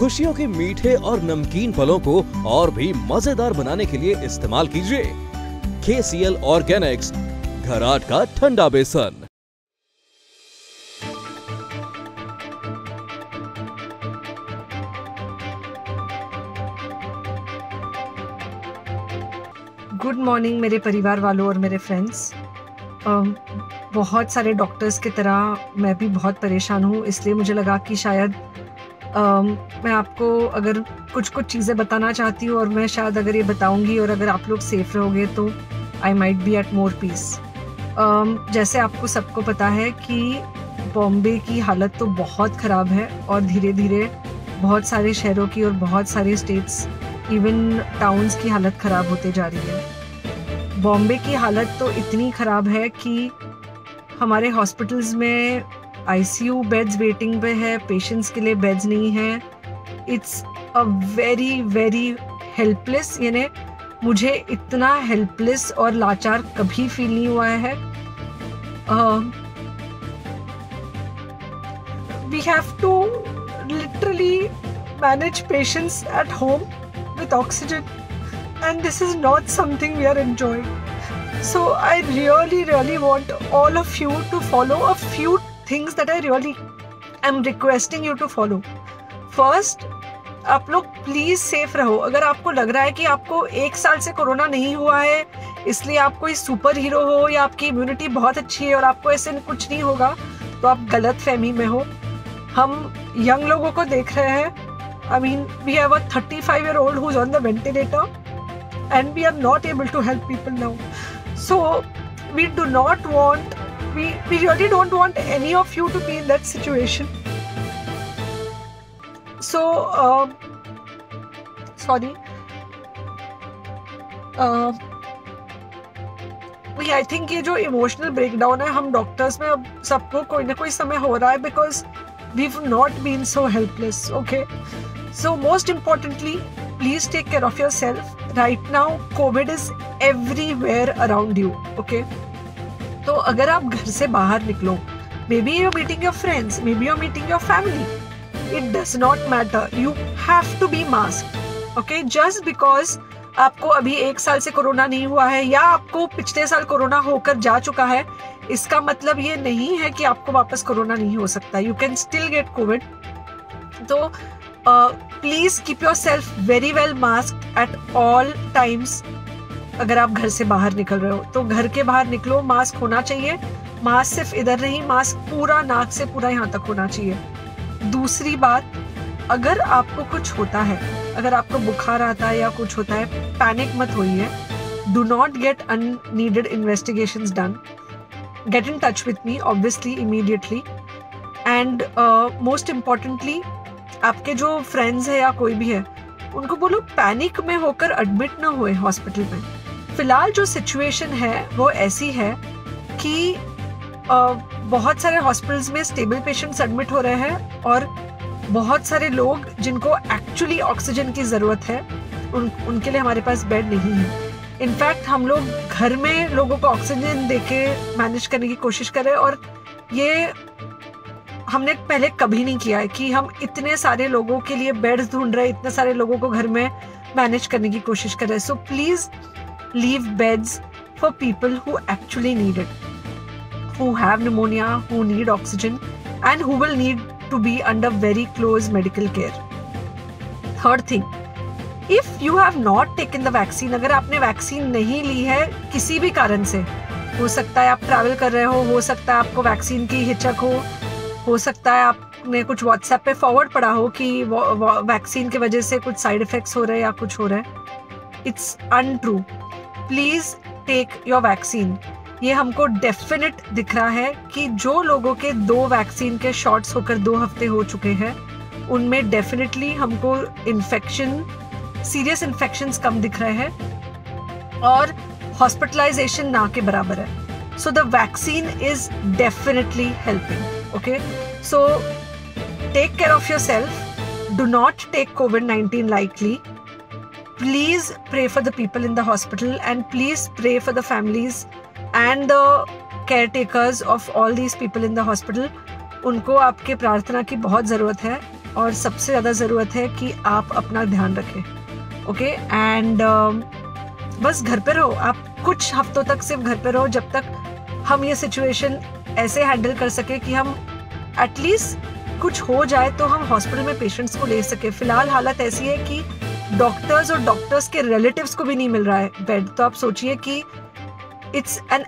खुशियों के मीठे और नमकीन पलों को और भी मजेदार बनाने के लिए इस्तेमाल कीजिए KCL ऑर्गेनिक्स, घराट का ठंडा बेसन। गुड मॉर्निंग मेरे परिवार वालों और मेरे फ्रेंड्स। बहुत सारे डॉक्टर्स की तरह मैं भी बहुत परेशान हूँ, इसलिए मुझे लगा कि शायद मैं आपको अगर कुछ चीज़ें बताना चाहती हूँ और मैं शायद अगर ये बताऊँगी और अगर आप लोग सेफ रहोगे तो I might be at more peace. जैसे आपको सबको पता है कि बॉम्बे की हालत तो बहुत ख़राब है और धीरे धीरे बहुत सारे शहरों की और बहुत सारे स्टेट्स इवन टाउन्स की हालत ख़राब होते जा रही है। बॉम्बे की हालत तो इतनी ख़राब है कि हमारे हॉस्पिटल्स में ICU बेड्स वेटिंग पे है, पेशेंट्स के लिए बेड्स नहीं है। It's a very very helpless, यानी मुझे इतना हेल्पलेस और लाचार कभी फील नहीं हुआ है। We have to literally manage patients at home with oxygen, and this is not something we are enjoying. So I really want all of you to follow a few things that I really am requesting you to follow. First, आप लोग please safe रहो। अगर आपको लग रहा है कि आपको 1 साल से कोरोना नहीं हुआ है इसलिए आप कोई सुपर हीरो हो या आपकी इम्यूनिटी बहुत अच्छी है और आपको ऐसे कुछ नहीं होगा, तो आप गलत फहमी में हो। हम यंग लोगों को देख रहे हैं। I mean, we have a 35-year-old who's on the ventilator and we are not able to help people now. So we really don't want any of you to be in that situation. So, sorry. I think ये जो emotional breakdown है हम doctors में अब सबको कोई ना कोई समय हो रहा है because we've not been so helpless, okay? So most importantly, please take care of yourself. Right now, COVID is everywhere around you. Okay? तो अगर आप घर से बाहर निकलो, maybe you're meeting your friends, maybe you're meeting your family. It does not matter. You have to be masked. Okay? Just because आपको अभी 1 साल से कोरोना नहीं हुआ है या आपको पिछले साल कोरोना होकर जा चुका है, इसका मतलब ये नहीं है कि आपको वापस कोरोना नहीं हो सकता. You can still get COVID. तो please keep your self very well masked at all times. अगर आप घर से बाहर निकल रहे हो तो घर के बाहर निकलो, मास्क होना चाहिए। मास्क सिर्फ इधर नहीं, मास्क पूरा नाक से पूरा यहाँ तक होना चाहिए। दूसरी बात, अगर आपको कुछ होता है, अगर आपको बुखार आता है या कुछ होता है, पैनिक मत होइए। Do not get unneeded investigations done. Get in touch with me obviously immediately. And most importantly, आपके जो फ्रेंड्स है या कोई भी है उनको बोलो पैनिक में होकर एडमिट ना हुए हॉस्पिटल में। फिलहाल जो सिचुएशन है वो ऐसी है कि बहुत सारे हॉस्पिटल्स में स्टेबल पेशेंट्स एडमिट हो रहे हैं और बहुत सारे लोग जिनको एक्चुअली ऑक्सीजन की ज़रूरत है उनके लिए हमारे पास बेड नहीं है। इनफैक्ट हम लोग घर में लोगों को ऑक्सीजन देके मैनेज करने की कोशिश कर रहे हैं और ये हमने पहले कभी नहीं किया है कि हम इतने सारे लोगों के लिए बेड्स ढूंढ रहे हैं, इतने सारे लोगों को घर में मैनेज करने की कोशिश कर रहे हैं। So please leave beds for people who actually need it, who have pneumonia, who need oxygen and who will need to be under very close medical care. Third thing, if you have not taken the vaccine, अगर आपने vaccine नहीं ली है किसी भी कारण से, हो सकता है आप ट्रैवल कर रहे हो सकता है आपको वैक्सीन की हिचक हो सकता है आपने कुछ व्हाट्सएप पे फॉरवर्ड पढ़ा हो कि वैक्सीन की वजह से कुछ साइड इफेक्ट्स हो रहे हैं या कुछ हो रहा है। It's untrue. Please take your vaccine. ये हमको डेफिनेट दिख रहा है कि जो लोगों के 2 वैक्सीन के शॉट्स होकर 2 हफ्ते हो चुके हैं उनमें डेफिनेटली हमको इन्फेक्शन, सीरियस इन्फेक्शंस कम दिख रहे हैं और हॉस्पिटलाइजेशन ना के बराबर है। So the vaccine is definitely helping. Okay, so take care of yourself. Do not take COVID-19 lightly. Please pray for the people in the hospital and please pray for the families and the caretakers of all these people in the hospital. उनको आपके प्रार्थना की बहुत ज़रूरत है और सबसे ज़्यादा ज़रूरत है कि आप अपना ध्यान रखें। ओके एंड बस घर पे रहो, आप कुछ हफ्तों तक सिर्फ घर पे रहो जब तक हम ये सिचुएशन ऐसे हैंडल कर सके कि हम एटलीस्ट कुछ हो जाए तो हम हॉस्पिटल में पेशेंट्स को ले सके। फिलहाल हालत ऐसी है कि डॉक्टर्स और डॉक्टर्स के रिलेटिव्स को भी नहीं मिल रहा है बेड, तो आप सोचिए कि it's an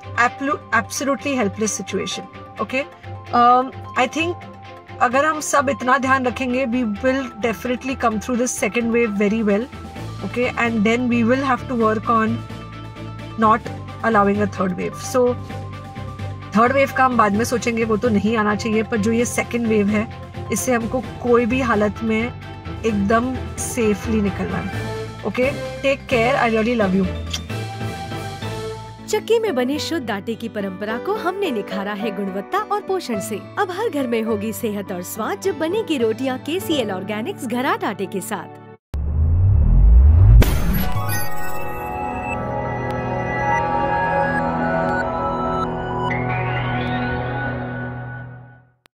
absolutely helpless situation. Okay I think अगर हम सब इतना ध्यान रखेंगे we will definitely come through this second wave very well. Okay and then we will have to work on not allowing a third wave. So third wave का हम बाद में सोचेंगे, वो तो नहीं आना चाहिए, पर जो ये सेकेंड वेव है इससे हमको कोई भी हालत में एकदम सेफली निकलना है। Okay take care, I really love you. चक्की में बने शुद्ध आटे की परंपरा को हमने निखारा है गुणवत्ता और पोषण से। अब हर घर में होगी सेहत और स्वाद जब बनेगी रोटियां KCL ऑर्गेनिक्स घराट आटे के साथ।